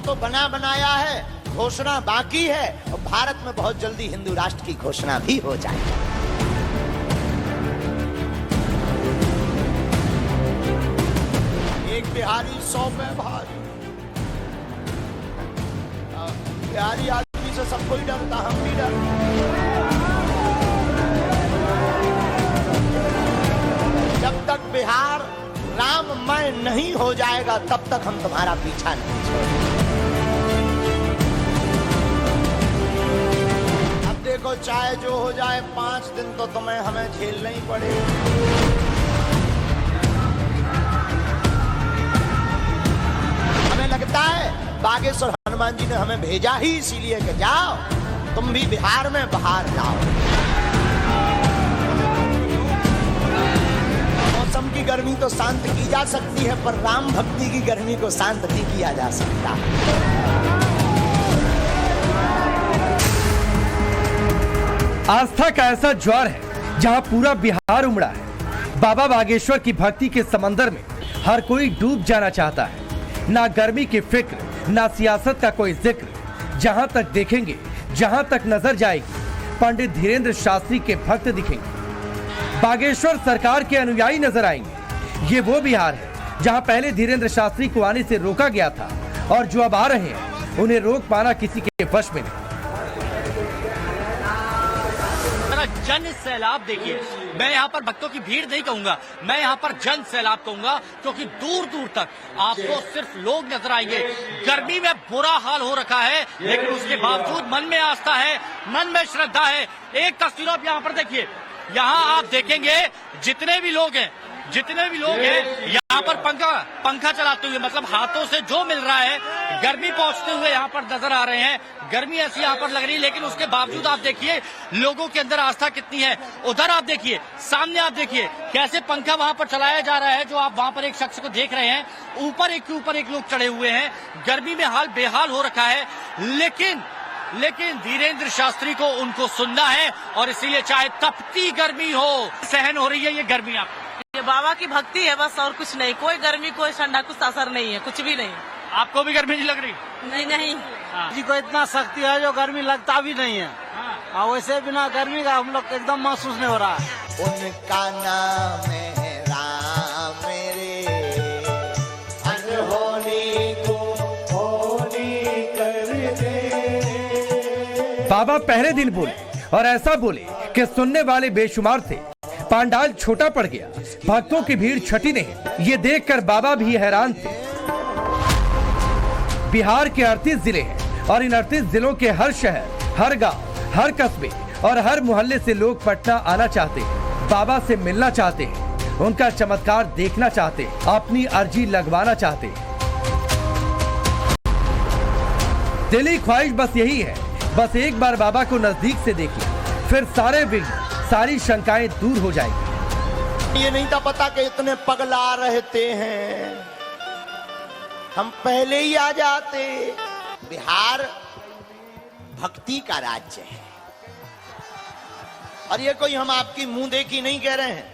तो बना बनाया है, घोषणा बाकी है और भारत में बहुत जल्दी हिंदू राष्ट्र की घोषणा भी हो जाएगी। एक बिहारी 100 पे भारी, बिहारी आदमी से सब कोई डरता, हम भी डरते। जब तक बिहार राममय नहीं हो जाएगा तब तक हम तुम्हारा पीछा नहीं छोड़ेंगे। अब देखो, चाहे जो हो जाए 5 दिन तो तुम्हें हमें झेलना ही पड़ेगा। हमें लगता है बागेश्वर हनुमान जी ने हमें भेजा ही इसीलिए कि जाओ तुम भी बिहार में बाहर लाओ। मौसम की गर्मी तो शांत की जा सकती है, पर राम भक्ति की गर्मी को शांत नहीं किया जा सकता। आस्था का ऐसा ज्वार है जहां पूरा बिहार उमड़ा है। बाबा बागेश्वर की भक्ति के समंदर में हर कोई डूब जाना चाहता है। ना गर्मी की फिक्र, ना सियासत का कोई जिक्र। जहां तक देखेंगे, जहां तक नजर जाएगी, पंडित धीरेन्द्र शास्त्री के भक्त दिखेंगे। बागेश्वर सरकार के अनुयायी नजर आएंगे। ये वो बिहार है जहां पहले धीरेन्द्र शास्त्री को आने से रोका गया था और जो अब आ रहे हैं उन्हें रोक पाना किसी के वश में नहीं। जन सैलाब देखिए, मैं यहाँ पर भक्तों की भीड़ नहीं कहूंगा, मैं यहाँ पर जन सैलाब कहूंगा, क्योंकि दूर दूर तक आपको सिर्फ लोग नजर आएंगे। गर्मी में बुरा हाल हो रखा है, लेकिन उसके बावजूद मन में आस्था है, मन में श्रद्धा है। एक तस्वीर आप यहाँ पर देखिए, यहाँ आप देखेंगे जितने भी लोग हैं यहाँ पर पंखा चलाते हुए, मतलब हाथों से जो मिल रहा है, गर्मी पहुंचते हुए यहाँ पर नजर आ रहे हैं। गर्मी ऐसी यहाँ पर लग रही है, लेकिन उसके बावजूद आप देखिए लोगों के अंदर आस्था कितनी है। उधर आप देखिए, सामने आप देखिए कैसे पंखा वहां पर चलाया जा रहा है, जो आप वहां पर एक शख्स को देख रहे हैं। ऊपर एक के ऊपर एक लोग चढ़े हुए हैं। गर्मी में हाल बेहाल हो रखा है, लेकिन धीरेन्द्र शास्त्री को उनको सुनना है, और इसीलिए चाहे तपती गर्मी हो, सहन हो रही है ये गर्मी। आप ये बाबा की भक्ति है बस, और कुछ नहीं। कोई गर्मी, कोई ठंडा, कुछ असर नहीं है, कुछ भी नहीं। आपको भी गर्मी नहीं लग रही? नहीं। जी को इतना शक्ति है जो गर्मी लगता भी नहीं है। हाँ, वैसे बिना गर्मी का हम लोग एकदम महसूस नहीं हो रहा है। उनका नाम है राम, मेरे अनहोनी को होनी कर दे। बाबा पहले दिन बोले और ऐसा बोले कि सुनने वाले बेशुमार थे। पांडाल छोटा पड़ गया, भक्तों की भीड़ छटी नहीं। ये देखकर बाबा भी हैरान थे। बिहार के 38 जिले हैं और इन 38 जिलों के हर शहर, हर गांव, हर कस्बे और हर मोहल्ले से लोग पटना आना चाहते हैं, बाबा से मिलना चाहते हैं, उनका चमत्कार देखना चाहते हैं, अपनी अर्जी लगवाना चाहते हैं। दिली ख्वाहिश बस यही है, बस एक बार बाबा को नजदीक से देख लें, फिर सारे विघ्न, सारी शंकाएं दूर हो जाएंगी। ये नहीं था पता कि इतने पगला रहते हैं, हम पहले ही आ जाते। बिहार भक्ति का राज्य है, और ये कोई हम आपकी मुंह देखी नहीं कह रहे हैं।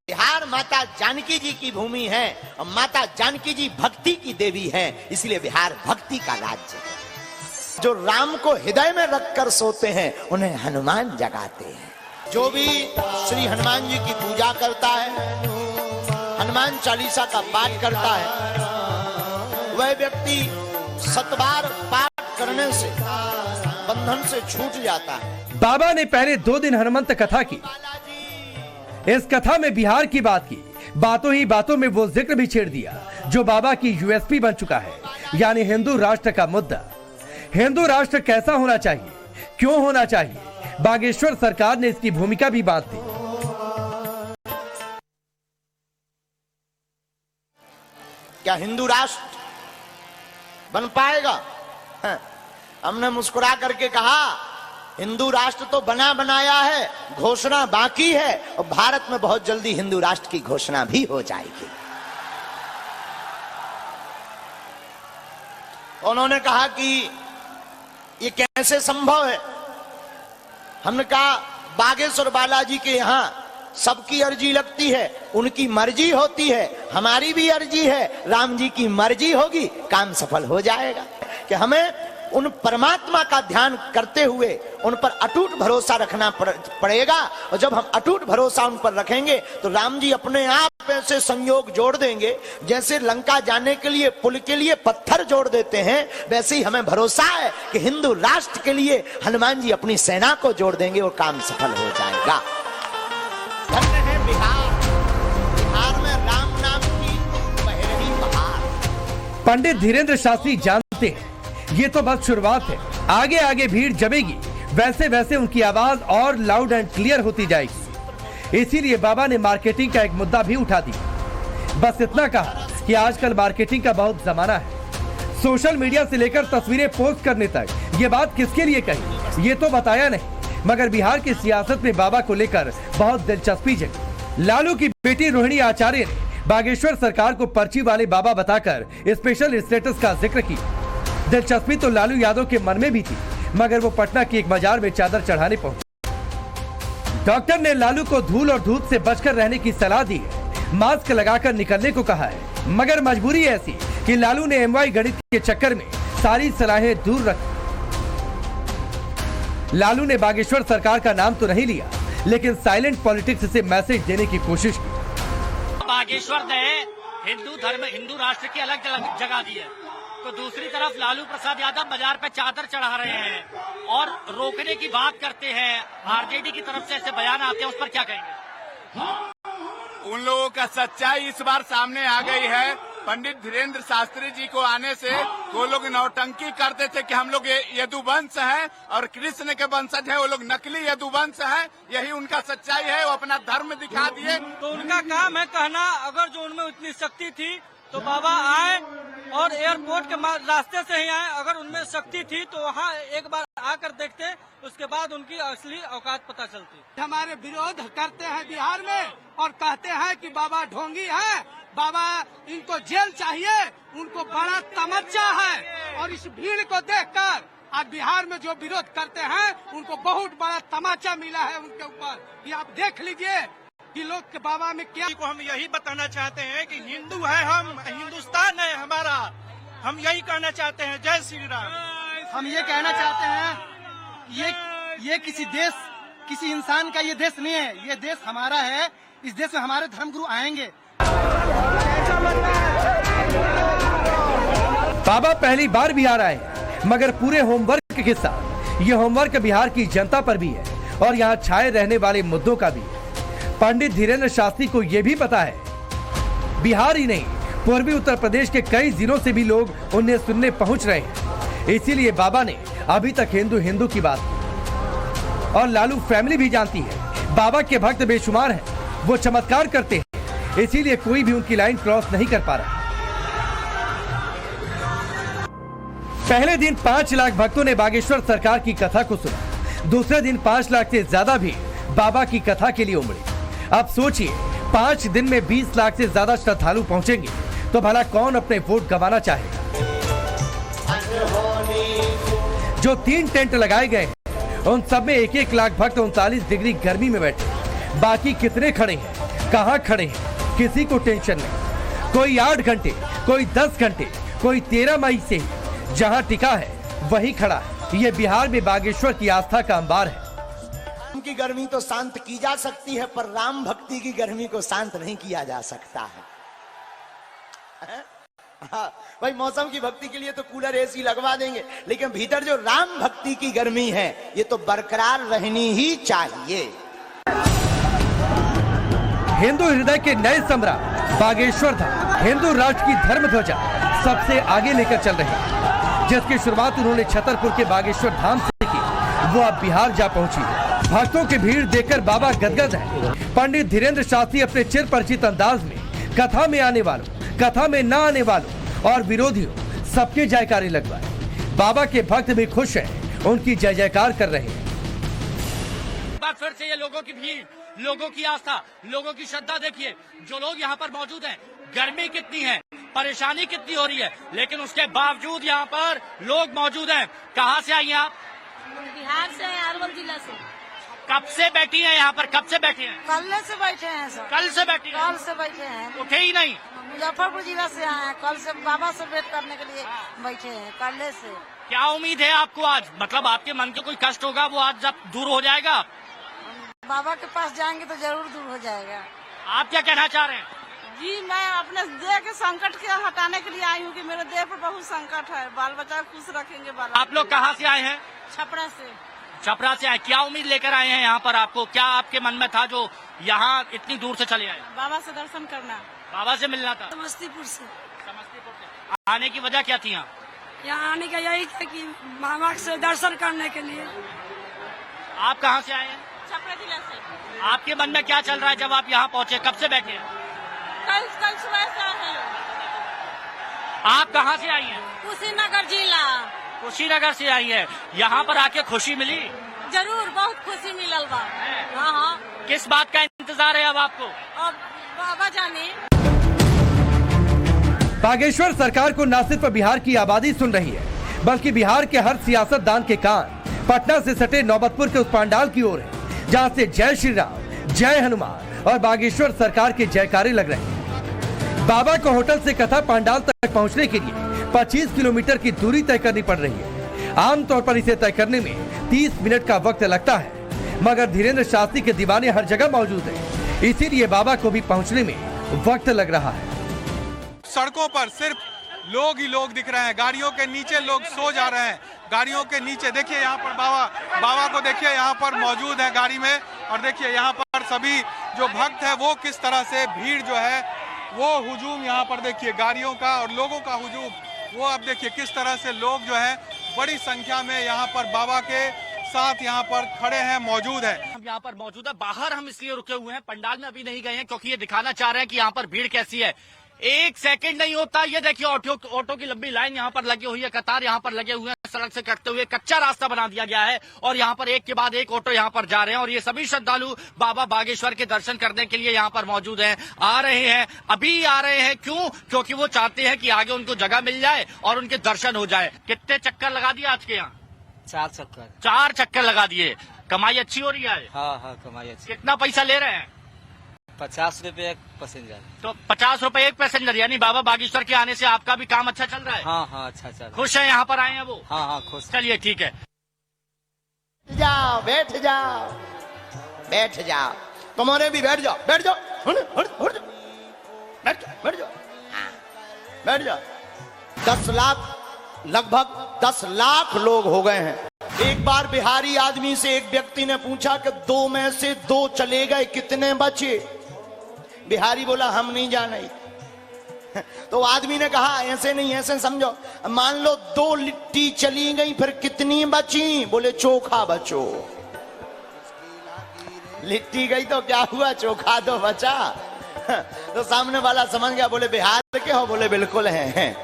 बिहार माता जानकी जी की भूमि है और माता जानकी जी भक्ति की देवी है, इसलिए बिहार भक्ति का राज्य है। जो राम को हृदय में रखकर सोते हैं उन्हें हनुमान जगाते हैं। जो भी श्री हनुमान जी की पूजा करता है, हनुमान चालीसा का पाठ करता है, वह व्यक्ति 7 बार पाठ करने से बंधन से छूट जाता है। बाबा ने पहले 2 दिन हनुमंत कथा की। इस कथा में बिहार की बात की, बातों ही बातों में वो जिक्र भी छेड़ दिया जो बाबा की यूएसपी बन चुका है, यानी हिंदू राष्ट्र का मुद्दा। हिंदू राष्ट्र कैसा होना चाहिए, क्यों होना चाहिए, बागेश्वर सरकार ने इसकी भूमिका भी बांध दी। क्या हिंदू राष्ट्र बन पाएगा? हमने मुस्कुरा करके कहा हिंदू राष्ट्र तो बना बनाया है, घोषणा बाकी है और भारत में बहुत जल्दी हिंदू राष्ट्र की घोषणा भी हो जाएगी। उन्होंने कहा कि ये कैसे संभव है। हमने कहा बागेश्वर बालाजी के यहाँ सबकी अर्जी लगती है, उनकी मर्जी होती है, हमारी भी अर्जी है, राम जी की मर्जी होगी, काम सफल हो जाएगा। कि हमें उन परमात्मा का ध्यान करते हुए उन पर अटूट भरोसा रखना पड़ेगा। और जब हम अटूट भरोसा उन पर रखेंगे तो राम जी अपने आप ऐसे संयोग जोड़ देंगे, जैसे लंका जाने के लिए पुल के लिए पत्थर जोड़ देते हैं, वैसे ही हमें भरोसा है कि हिंदू राष्ट्र के लिए हनुमान जी अपनी सेना को जोड़ देंगे और काम सफल हो जाएगा। धन्य है बिहार, बिहार में राम नाम की बह रही बहार। पंडित धीरेन्द्र शास्त्री जानते हैं ये तो बस शुरुआत है, आगे आगे भीड़ जमेगी, वैसे वैसे उनकी आवाज और लाउड एंड क्लियर होती जाएगी। इसीलिए बाबा ने मार्केटिंग का एक मुद्दा भी उठा दिया। बस इतना कहा कि आजकल मार्केटिंग का बहुत जमाना है, सोशल मीडिया से लेकर तस्वीरें पोस्ट करने तक ये बात किसके लिए कही ये तो बताया नहीं, मगर बिहार की सियासत में बाबा को लेकर बहुत दिलचस्पी जगी। लालू की बेटी रोहिणी आचार्य ने बागेश्वर सरकार को पर्ची वाले बाबा बताकर स्पेशल स्टेटस का जिक्र किया। दिलचस्पी तो लालू यादव के मन में भी थी, मगर वो पटना की एक मजार में चादर चढ़ाने पहुंचे। डॉक्टर ने लालू को धूल और धूप से बचकर रहने की सलाह दी है, मास्क लगाकर निकलने को कहा है, मगर मजबूरी ऐसी कि लालू ने MY गणित के चक्कर में सारी सलाहें दूर रखी। लालू ने बागेश्वर सरकार का नाम तो नहीं लिया, लेकिन साइलेंट पॉलिटिक्स से मैसेज देने की कोशिश की। बागेश्वर ने हिंदू धर्म, हिंदू राष्ट्र की अलग अलग जगह दी है, तो दूसरी तरफ लालू प्रसाद यादव बाजार पे चादर चढ़ा रहे हैं और रोकने की बात करते हैं। आरजेडी की तरफ से ऐसे बयान आते हैं, उस पर क्या कहेंगे? उन लोगों का सच्चाई इस बार सामने आ गई है। पंडित धीरेन्द्र शास्त्री जी को आने से वो लोग नौटंकी करते थे कि हम लोग यदुवंश हैं और कृष्ण के वंशज हैं, वो लोग नकली यदुवंश हैं। यही उनका सच्चाई है, वो अपना धर्म दिखा दिए। तो उनका काम है कहना, अगर जो उनमें उतनी शक्ति थी तो बाबा आए और एयरपोर्ट के रास्ते से ही आए। अगर उनमें शक्ति थी तो वहाँ एक बार आकर देखते, उसके बाद उनकी असली औकात पता चलती। हमारे विरोध करते हैं बिहार में और कहते हैं कि बाबा ढोंगी है, बाबा इनको जेल चाहिए, उनको बड़ा तमच्चा है। और इस भीड़ को देखकर आज बिहार में जो विरोध करते हैं उनको बहुत बड़ा तमाचा मिला है उनके ऊपर। ये आप देख लीजिए कि लोग के बाबा में क्या। को हम यही बताना चाहते हैं कि हिंदू है, हम हिंदुस्तान है हमारा, हम यही कहना चाहते हैं। जय श्री राम। हम ये कहना चाहते हैं ये किसी देश, किसी इंसान का ये देश नहीं है, ये देश हमारा है। इस देश में हमारे धर्मगुरु आएंगे। बाबा पहली बार बिहार आए, मगर पूरे होमवर्क के साथ ये होमवर्क बिहार की जनता पर भी है और यहाँ छाए रहने वाले मुद्दों का भी है। पंडित धीरेन्द्र शास्त्री को यह भी पता है, बिहार ही नहीं पूर्वी उत्तर प्रदेश के कई जिलों से भी लोग उन्हें सुनने पहुंच रहे हैं। इसीलिए बाबा ने अभी तक हिंदू हिंदू की बात की। और लालू फैमिली भी जानती है बाबा के भक्त बेशुमार हैं, वो चमत्कार करते हैं, इसीलिए कोई भी उनकी लाइन क्रॉस नहीं कर पा रहा। पहले दिन 5 लाख भक्तों ने बागेश्वर सरकार की कथा को सुना, दूसरे दिन 5 लाख से ज्यादा भी बाबा की कथा के लिए उमड़े। अब सोचिए 5 दिन में 20 लाख से ज्यादा श्रद्धालु पहुंचेंगे तो भला कौन अपने वोट गंवाना चाहेगा। जो 3 टेंट लगाए गए हैं उन सब में 1-1 लाख भक्त 39 डिग्री गर्मी में बैठे। बाकी कितने खड़े हैं, कहां खड़े हैं, किसी को टेंशन नहीं। कोई 8 घंटे, कोई 10 घंटे, कोई 13 मई से जहां टिका है वही खड़ा है। ये बिहार में बागेश्वर की आस्था का अंबार है। की गर्मी तो शांत की जा सकती है, पर राम भक्ति की गर्मी को शांत नहीं किया जा सकता है। भाई मौसम की भक्ति के लिए तो कूलर AC लगवा देंगे, लेकिन भीतर जो राम भक्ति की गर्मी है ये तो बरकरार रहनी ही चाहिए। हिंदू हृदय के नए सम्राट बागेश्वर धाम हिंदू राष्ट्र की धर्म ध्वजा सबसे आगे लेकर चल रहे हैं, जिसकी शुरुआत उन्होंने छतरपुर के बागेश्वर धाम से की, वो अब बिहार जा पहुंची। भक्तों की भीड़ देखकर बाबा गदगद है। पंडित धीरेन्द्र शास्त्री अपने चिर परिचित अंदाज में कथा में आने वालों, कथा में न आने वालों और विरोधियों सबके जयकारे लगवाए। बाबा के भक्त भी खुश हैं, उनकी जय जयकार कर रहे हैं। बात फिर से ये लोगों की भीड़, लोगों की आस्था, लोगों की श्रद्धा देखिए। जो लोग यहाँ पर मौजूद हैं, गर्मी कितनी है, परेशानी कितनी हो रही है, लेकिन उसके बावजूद यहाँ पर लोग मौजूद हैं। कहाँ से आई आप? बिहार से, अरवल जिला से। कब से बैठी हैं यहाँ पर, कब से बैठी हैं? कल से बैठे हैं सर। कल से बैठी हैं? कल से बैठे हैं। उठे ही नहीं? मुजफ्फरपुर जिला से आए हैं, कल से बाबा से भेंट करने के लिए बैठे हैं, कल से। क्या उम्मीद है आपको आज, मतलब आपके मन के कोई कष्ट होगा वो आज जब दूर हो जाएगा? बाबा के पास जाएंगे तो जरूर दूर हो जाएगा। आप क्या कहना चाह रहे हैं? जी मैं अपने देह के संकट के हटाने के लिए आई हूँ कि मेरे देह पर बहुत संकट है, बाल बच्चा खुश रखेंगे। आप लोग कहाँ से आए हैं? छपरा से। छपरा से आए, क्या उम्मीद लेकर आए हैं यहाँ पर? आपको क्या आपके मन में था जो यहाँ इतनी दूर से चले आए? बाबा से दर्शन करना, बाबा से मिलना था। समस्तीपुर से। समस्तीपुर से आने की वजह क्या थी यहाँ? यहाँ आने का यही था कि बाबा से दर्शन करने के लिए। आप कहाँ से आए हैं? छपरा जिला से। आपके मन में क्या चल रहा है जब आप यहाँ पहुँचे? कब से बैठे हैं? कल सुबह से आए हैं। आप कहाँ से आई हैं? कुशीनगर जिला। कुशीनगर से आई है। यहाँ पर आके खुशी मिली? जरूर, बहुत खुशी मिलल बा। हाँ हाँ। किस बात का इंतजार है अब आपको? अब बाबा जाने। बागेश्वर सरकार को न सिर्फ बिहार की आबादी सुन रही है, बल्कि बिहार के हर सियासतदान के कान पटना से सटे नौबतपुर के उस पंडाल की ओर है जहाँ से जय श्री राम, जय हनुमान और बागेश्वर सरकार के जयकारे लग रहे हैं। बाबा को होटल से कथा पंडाल तक पहुँचने के लिए 25 किलोमीटर की दूरी तय करनी पड़ रही है। आमतौर पर इसे तय करने में 30 मिनट का वक्त लगता है, मगर धीरेन्द्र शास्त्री के दीवाने हर जगह मौजूद हैं, इसीलिए बाबा को भी पहुंचने में वक्त लग रहा है। सड़कों पर सिर्फ लोग ही लोग दिख रहे हैं, गाड़ियों के नीचे लोग सो जा रहे हैं। गाड़ियों के नीचे देखिए यहाँ पर बाबा को देखिए यहाँ पर मौजूद है गाड़ी में, और देखिए यहाँ पर सभी जो भक्त है वो किस तरह से भीड़ जो है वो हुजूम यहाँ पर देखिए गाड़ियों का और लोगों का हुजूम, वो अब देखिए किस तरह से लोग जो है बड़ी संख्या में यहाँ पर बाबा के साथ यहाँ पर खड़े हैं, मौजूद है। हम यहाँ पर मौजूद है, बाहर हम इसलिए रुके हुए हैं, पंडाल में अभी नहीं गए हैं क्योंकि ये दिखाना चाह रहे हैं कि यहाँ पर भीड़ कैसी है। एक सेकंड नहीं होता, ये देखिए ऑटो की लंबी लाइन यहाँ पर लगी हुई है, कतार यहाँ पर लगे हुए हैं, सड़क से कटते हुए कच्चा रास्ता बना दिया गया है और यहाँ पर एक के बाद एक ऑटो यहाँ पर जा रहे हैं और ये सभी श्रद्धालु बाबा बागेश्वर के दर्शन करने के लिए यहाँ पर मौजूद हैं, आ रहे हैं, अभी आ रहे हैं। क्यों? क्योंकि वो चाहते हैं कि आगे उनको जगह मिल जाए और उनके दर्शन हो जाए। कितने चक्कर लगा दिए आज के यहाँ? 4 चक्कर लगा दिए। कमाई अच्छी हो रही है? हाँ कमाई अच्छी। कितना पैसा ले रहे हैं? 50 रुपए एक पैसेंजर। तो 50 रुपए एक पैसेंजर, यानी बाबा बागेश्वर के आने से आपका भी काम अच्छा चल रहा है? हाँ अच्छा चल। खुश है? यहाँ पर आए हैं वो? हाँ खुश। चलिए ठीक है। जाओ, बैठ जाओ, बैठ जाओ, तुम्हारे भी बैठ जाओ, बैठ जाओ, बैठ जाओ, हाँ, बैठ जाओ। 10 लाख, लगभग 10 लाख लोग हो गए हैं। एक बार बिहारी आदमी से एक व्यक्ति ने पूछा कि 2 में से 2 चले गए, कितने बचे? बिहारी बोला हम नहीं जाने। तो आदमी ने कहा ऐसे नहीं, ऐसे समझो, मान लो 2 लिट्टी चली गई, फिर कितनी बची? बोले चोखा बचो। लिट्टी गई तो क्या हुआ, चोखा तो बचा। तो सामने वाला समझ गया, बोले बिहार के हो? बोले बिल्कुल हैं।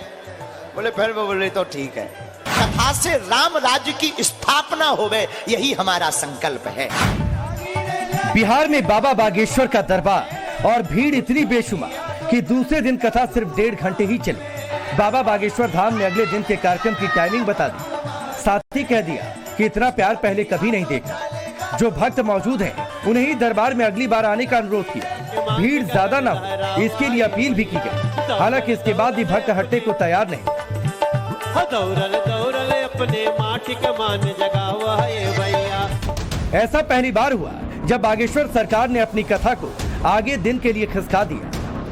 बोले फिर वो बोले तो ठीक है, कथा से राम राज्य की स्थापना होवे, यही हमारा संकल्प है। बिहार में बाबा बागेश्वर का दरबार और भीड़ इतनी बेशुमार कि दूसरे दिन कथा सिर्फ 1.5 घंटे ही चली। बाबा बागेश्वर धाम ने अगले दिन के कार्यक्रम की टाइमिंग बता दी, साथ ही कह दिया कि इतना प्यार पहले कभी नहीं देखा। जो भक्त मौजूद हैं उन्हें ही दरबार में अगली बार आने का अनुरोध किया। भीड़ ज्यादा न हो इसके लिए अपील भी की गई। हालांकि इसके बाद भी भक्त हटने को तैयार नहीं। अपने माटी के मान जगावा है भैया। ऐसा पहली बार हुआ जब बागेश्वर सरकार ने अपनी कथा को आगे दिन के लिए खिसका दिया।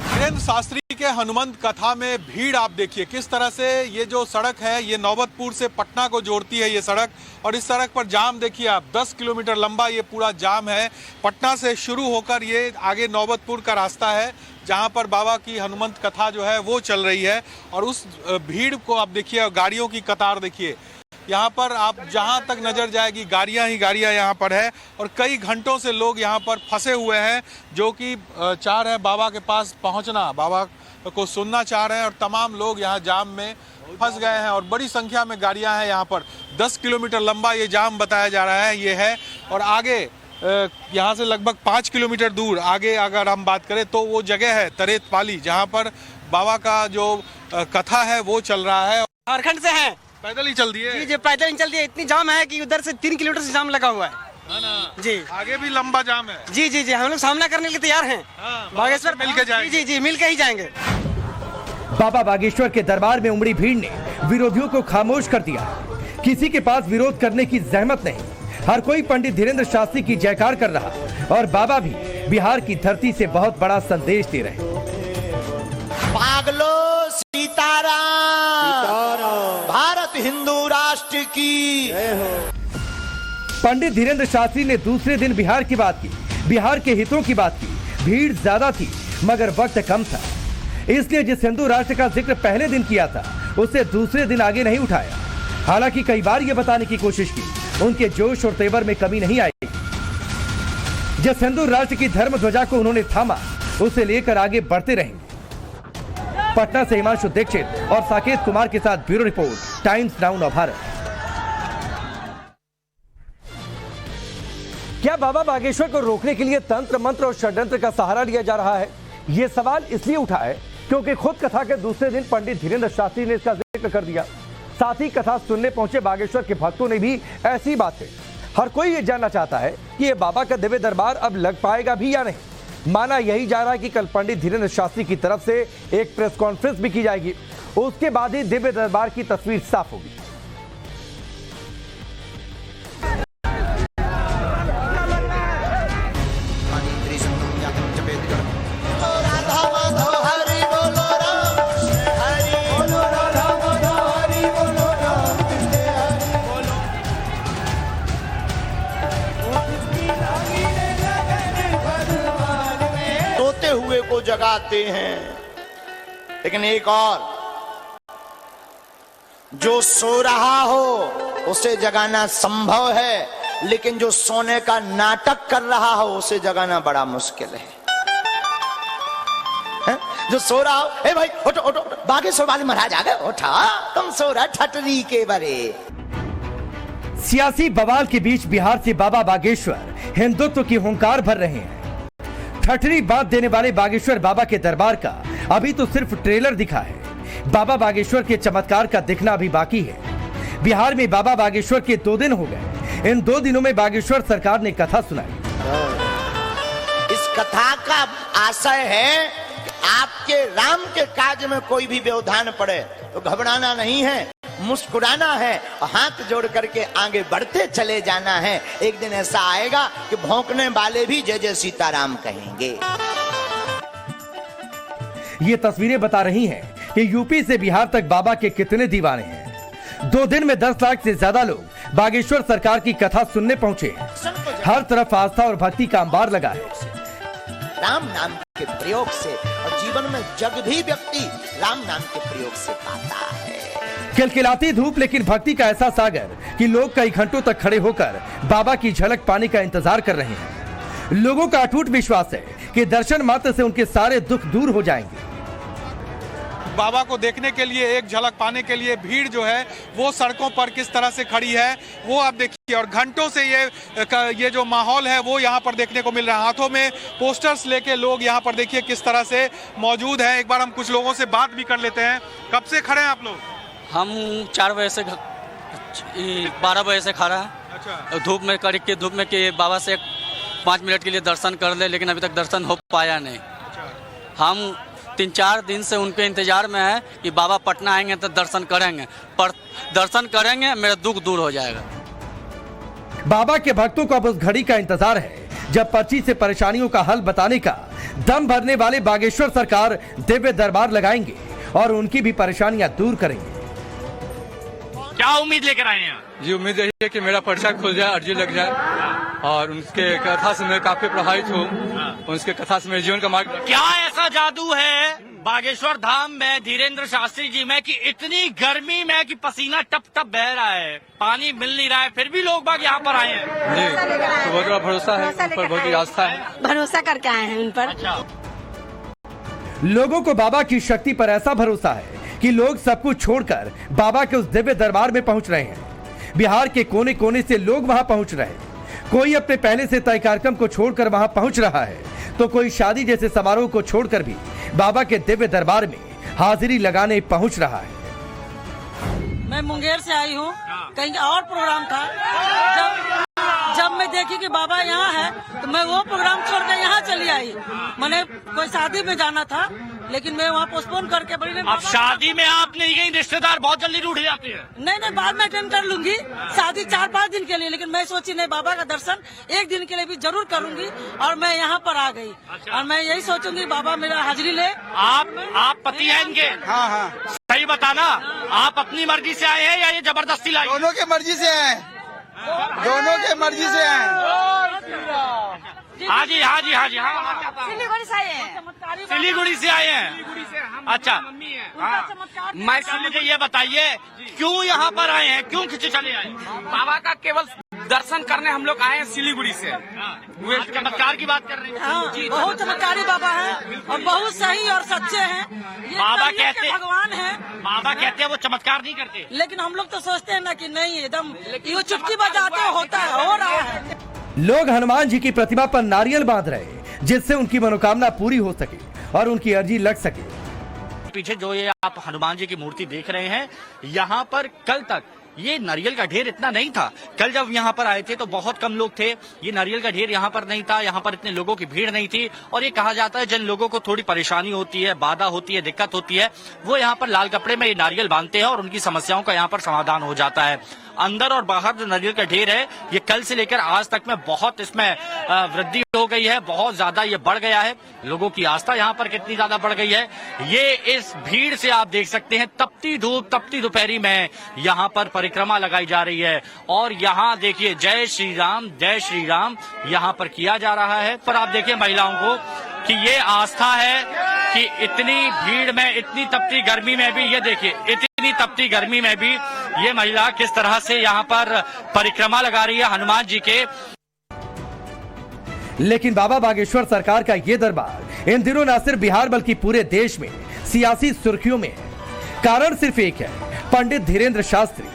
धीरेन्द्र शास्त्री के हनुमंत कथा में भीड़ आप देखिए किस तरह से। ये जो सड़क है ये नौबतपुर से पटना को जोड़ती है ये सड़क, और इस सड़क पर जाम देखिए आप, 10 किलोमीटर लंबा ये पूरा जाम है। पटना से शुरू होकर ये आगे नौबतपुर का रास्ता है जहां पर बाबा की हनुमंत कथा जो है वो चल रही है। और उस भीड़ को आप देखिए, गाड़ियों की कतार देखिए, यहाँ पर आप जहाँ तक नजर जाएगी गाड़ियाँ ही गाड़ियाँ यहाँ पर है। और कई घंटों से लोग यहाँ पर फंसे हुए हैं जो कि चाह रहे हैं बाबा के पास पहुँचना, बाबा को सुनना चाह रहे हैं, और तमाम लोग यहाँ जाम में फंस गए हैं और बड़ी संख्या में गाड़ियाँ हैं यहाँ पर। 10 किलोमीटर लंबा ये जाम बताया जा रहा है ये है। और आगे यहाँ से लगभग 5 किलोमीटर दूर आगे अगर हम बात करें तो वो जगह है तरेत पाली, जहाँ पर बाबा का जो कथा है वो चल रहा है। झारखंड से हैं, पैदल ही चल दिए? जी पैदल ही चल दिए। इतनी जाम है कि उधर से 3 किलोमीटर से जाम लगा हुआ है ना। जी आगे भी लंबा जाम है। जी हम लोग सामना करने के लिए तैयार हैं। बागेश्वर मिल के जाएंगे। जी मिल के ही जाएंगे। बाबा बागेश्वर के दरबार में उमड़ी भीड़ ने विरोधियों को खामोश कर दिया। किसी के पास विरोध करने की जहमत नहीं। हर कोई पंडित धीरेन्द्र शास्त्री की जयकार कर रहा और बाबा भी बिहार की धरती से बहुत बड़ा संदेश दे रहे। पागलो सीताराम, भारत हिंदू राष्ट्र की। पंडित धीरेन्द्र शास्त्री ने दूसरे दिन बिहार की बात की, बिहार के हितों की बात की। भीड़ ज्यादा थी मगर वक्त कम था, इसलिए जिस हिंदू राष्ट्र का जिक्र पहले दिन किया था उसे दूसरे दिन आगे नहीं उठाया। हालांकि कई बार यह बताने की कोशिश की उनके जोश और तेवर में कमी नहीं आई। जिस हिंदू राष्ट्र की धर्म ध्वजा को उन्होंने थामा उसे लेकर आगे बढ़ते रहेंगे। पटना से हिमांशु दीक्षित और साकेत कुमार के साथ bureau report, times now of Bharat. क्या बाबा बागेश्वर को रोकने के लिए तंत्र मंत्र और षड्यंत्र का सहारा लिया जा रहा है? ये सवाल इसलिए उठा है क्योंकि खुद कथा के दूसरे दिन पंडित धीरेन्द्र शास्त्री ने इसका जिक्र कर दिया। साथ ही कथा सुनने पहुंचे बागेश्वर के भक्तों ने भी ऐसी बात है। हर कोई ये जानना चाहता है कि ये बाबा का दिव्य दरबार अब लग पाएगा भी या नहीं। माना यही जा रहा है कि कल पंडित धीरेन्द्र शास्त्री की तरफ से एक प्रेस कॉन्फ्रेंस भी की जाएगी, उसके बाद ही दिव्य दरबार की तस्वीर साफ होगी। हुए को जगाते हैं, लेकिन एक और, जो सो रहा हो उसे जगाना संभव है, लेकिन जो सोने का नाटक कर रहा हो उसे जगाना बड़ा मुश्किल है। जो सो रहा हो, ए भाई उठो उठो, बागेश्वर वाले महाराज आ गए, उठा, तुम सो रहा ठटरी के बरे। सियासी बवाल के बीच बिहार से बाबा बागेश्वर हिंदुत्व की हुंकार भर रहे हैं। ठठरी बात देने वाले बागेश्वर बाबा के दरबार का अभी तो सिर्फ ट्रेलर दिखा है। बाबा बागेश्वर के चमत्कार का दिखना अभी बाकी है। बिहार में बाबा बागेश्वर के 2 दिन हो गए। इन 2 दिनों में बागेश्वर सरकार ने कथा सुनाई। इस कथा का आशय है कि आपके राम के कार्य में कोई भी व्यवधान पड़े तो घबराना नहीं है, मुस्कुराना है और हाथ जोड़ करके आगे बढ़ते चले जाना है। एक दिन ऐसा आएगा कि भौंकने वाले भी जय जय सीताराम कहेंगे। ये तस्वीरें बता रही हैं कि यूपी से बिहार तक बाबा के कितने दीवाने हैं। 2 दिन में 10 लाख से ज्यादा लोग बागेश्वर सरकार की कथा सुनने पहुंचे। हर तरफ आस्था और भक्ति का अंबार लगा है। राम नाम के प्रयोग से और जीवन में जग भी व्यक्ति राम नाम के प्रयोग से पाता है। खिलखिलाती धूप लेकिन भक्ति का ऐसा सागर कि लोग कई घंटों तक खड़े होकर बाबा की झलक पाने का इंतजार कर रहे हैं। लोगों का अटूट विश्वास है कि दर्शन मात्र से उनके सारे दुख दूर हो जाएंगे। बाबा को देखने के लिए, एक झलक पाने के लिए भीड़ जो है वो सड़कों पर किस तरह से खड़ी है वो आप देखिए। और घंटों से ये जो माहौल है वो यहाँ पर देखने को मिल रहा है। हाथों में पोस्टर्स लेके लोग यहाँ पर देखिए किस तरह से मौजूद है। एक बार हम कुछ लोगों से बात भी कर लेते हैं। कब से खड़े हैं आप लोग? हम 4 बजे से 12 बजे से खड़ा है। अच्छा। धूप में कड़ी के धूप में कि बाबा से 5 मिनट के लिए दर्शन कर ले, लेकिन अभी तक दर्शन हो पाया नहीं। अच्छा। हम 3-4 दिन से उनके इंतजार में है कि बाबा पटना आएंगे तो दर्शन करेंगे, पर दर्शन करेंगे मेरा दुख दूर हो जाएगा। बाबा के भक्तों को अब उस घड़ी का इंतजार है जब पर्ची से परेशानियों का हल बताने का दम भरने वाले बागेश्वर सरकार दिव्य दरबार लगाएंगे और उनकी भी परेशानियां दूर करेंगे। क्या उम्मीद लेकर आए हैं? जी उम्मीद यही है कि मेरा पर्चा खुल जाए, अर्जी लग जाए और उनके कथा से मैं काफी प्रभावित हूँ। उनके कथा से मेरे जीवन का मार्ग। क्या ऐसा जादू है बागेश्वर धाम में, धीरेन्द्र शास्त्री जी में, कि इतनी गर्मी में कि पसीना टप टप बह रहा है, पानी मिल नहीं रहा है, फिर भी लोग बाग यहाँ पर आए हैं? जी तो बहुत बड़ा भरोसा है, उन पर बहुत ही आस्था है, भरोसा करके आए हैं उन पर। अच्छा। लोगों को बाबा की शक्ति पर ऐसा भरोसा है कि लोग सब कुछ छोड़कर बाबा के उस दिव्य दरबार में पहुंच रहे हैं। बिहार के कोने कोने से लोग वहां पहुंच रहे हैं। कोई अपने पहले से तय कार्यक्रम को छोड़कर वहां पहुंच रहा है तो कोई शादी जैसे समारोह को छोड़कर भी बाबा के दिव्य दरबार में हाजिरी लगाने पहुंच रहा है। मैं मुंगेर से आई हूँ, कहीं और प्रोग्राम था। जब मैं देखी कि बाबा यहाँ है तो मैं वो प्रोग्राम छोड़कर यहाँ चली आई। मैंने कोई शादी में जाना था लेकिन मैं वहाँ पोस्टपोन करके बड़ी अब शादी में आप नहीं गई, रिश्तेदार बहुत जल्दी रूठ जाते हैं। नहीं, बाद में अटेंड कर लूंगी शादी 4-5 दिन के लिए, लेकिन मैं सोची नहीं, बाबा का दर्शन एक दिन के लिए भी जरूर करूंगी और मैं यहाँ पर आ गई। और मैं यही सोचूंगी बाबा मेरा हाजिरी ले। आप पति हैं इनके? हाँ। सही बताना, आप अपनी मर्जी से आए हैं या ये जबरदस्ती लाई? दोनों के मर्जी से आए, दोनों के मर्जी से आए। हाँ जी। सिलीगुड़ी से आए हैं। सिलीगुड़ी से आए हैं। अच्छा, मैं मुझे ये बताइए क्यों यहाँ पर आए हैं, क्यों खिंचे चले आए? बाबा का केवल दर्शन करने हम लोग आए हैं सिलीगुड़ी से। वे चमत्कार की बात कर रहे हैं। हाँ, बहुत चमत्कारी बाबा हैं और बहुत सही और सच्चे हैं। ये बाबा कलयुग के कहते भगवान हैं। बाबा कहते हैं वो चमत्कार नहीं करते, लेकिन हम लोग तो सोचते हैं ना कि नहीं, एकदम ये चुटकी बजाते होता है, हो रहा है। लोग हनुमान जी की प्रतिमा पर नारियल बांध रहे हैं जिससे उनकी मनोकामना पूरी हो सके और उनकी अर्जी लग सके। पीछे जो ये आप हनुमान जी की मूर्ति देख रहे हैं, यहाँ पर कल तक ये नारियल का ढेर इतना नहीं था। कल जब यहाँ पर आए थे तो बहुत कम लोग थे, ये नारियल का ढेर यहाँ पर नहीं था, यहाँ पर इतने लोगों की भीड़ नहीं थी। और ये कहा जाता है जिन लोगों को थोड़ी परेशानी होती है, बाधा होती है, दिक्कत होती है, वो यहाँ पर लाल कपड़े में ये नारियल बांधते हैं और उनकी समस्याओं का यहाँ पर समाधान हो जाता है। अंदर और बाहर जो नारियल का ढेर है, ये कल से लेकर आज तक में बहुत इसमें वृद्धि हो गई है, बहुत ज्यादा ये बढ़ गया है। लोगों की आस्था यहाँ पर कितनी ज्यादा बढ़ गई है, ये इस भीड़ से आप देख सकते हैं। तपती धूप, तपती दोपहरी में यहाँ पर परिक्रमा लगाई जा रही है और यहाँ देखिए जय श्री राम यहाँ पर किया जा रहा है। पर आप देखिए महिलाओं को कि ये आस्था है कि इतनी भीड़ में, इतनी तपती गर्मी में भी, ये देखिए इतनी तपती गर्मी में भी ये महिला किस तरह से यहाँ पर परिक्रमा लगा रही है हनुमान जी के। लेकिन बाबा बागेश्वर सरकार का ये दरबार इन दिनों न सिर्फ बिहार बल्कि पूरे देश में सियासी सुर्खियों में है। कारण सिर्फ एक है, पंडित धीरेन्द्र शास्त्री।